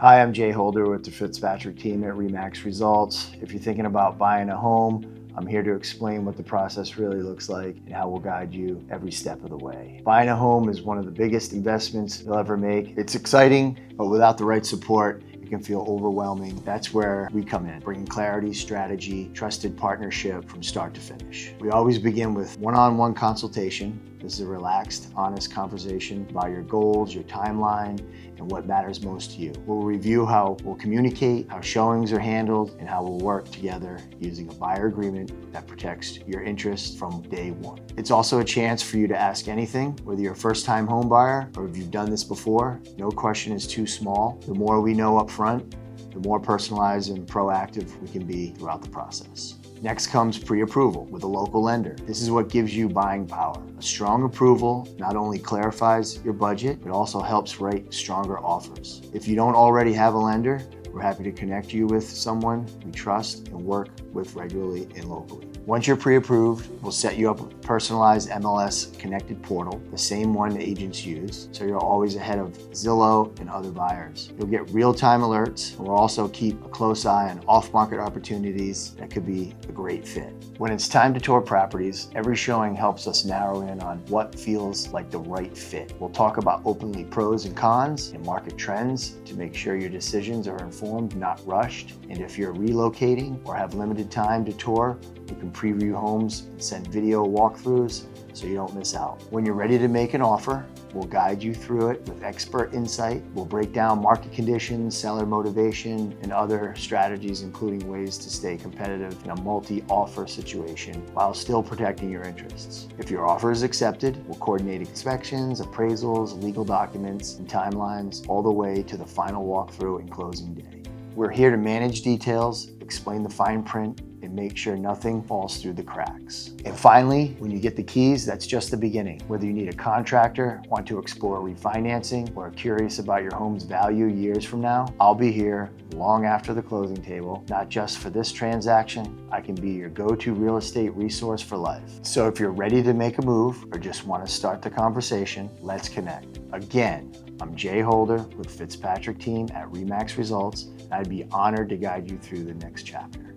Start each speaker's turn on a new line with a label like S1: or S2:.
S1: Hi, I'm Jay Holder with the Fitzpatrick Team at REMAX Results. If you're thinking about buying a home, I'm here to explain what the process really looks like and how we'll guide you every step of the way. Buying a home is one of the biggest investments you'll ever make. It's exciting, but without the right support, it can feel overwhelming. That's where we come in, bringing clarity, strategy, trusted partnership from start to finish. We always begin with one-on-one consultation. This is a relaxed, honest conversation about your goals, your timeline, and what matters most to you. We'll review how we'll communicate, how showings are handled, and how we'll work together using a buyer agreement that protects your interests from day one. It's also a chance for you to ask anything, whether you're a first-time home buyer or if you've done this before. No question is too small. The more we know up front, the more personalized and proactive we can be throughout the process. Next comes pre-approval with a local lender. This is what gives you buying power. A strong approval not only clarifies your budget, but also helps write stronger offers. If you don't already have a lender, we're happy to connect you with someone we trust and work with regularly and locally. Once you're pre-approved, we'll set you up with a personalized MLS connected portal, the same one agents use, so you're always ahead of Zillow and other buyers. You'll get real-time alerts, and we'll also keep a close eye on off-market opportunities that could be a great fit. When it's time to tour properties, every showing helps us narrow in on what feels like the right fit. We'll talk about openly pros and cons and market trends to make sure your decisions are informed, not rushed. And if you're relocating or have limited time to tour, we can preview homes and send video walkthroughs so you don't miss out. When you're ready to make an offer, we'll guide you through it with expert insight. We'll break down market conditions, seller motivation, and other strategies, including ways to stay competitive in a multi-offer situation while still protecting your interests. If your offer is accepted, we'll coordinate inspections, appraisals, legal documents, and timelines all the way to the final walkthrough and closing day. We're here to manage details, explain the fine print, and make sure nothing falls through the cracks. And finally, when you get the keys, that's just the beginning. Whether you need a contractor, want to explore refinancing, or are curious about your home's value years from now, I'll be here long after the closing table. Not just for this transaction, I can be your go-to real estate resource for life. So if you're ready to make a move or just want to start the conversation, let's connect. Again, I'm Jay Holder with Fitzpatrick Team at REMAX Results, and I'd be honored to guide you through the next chapter.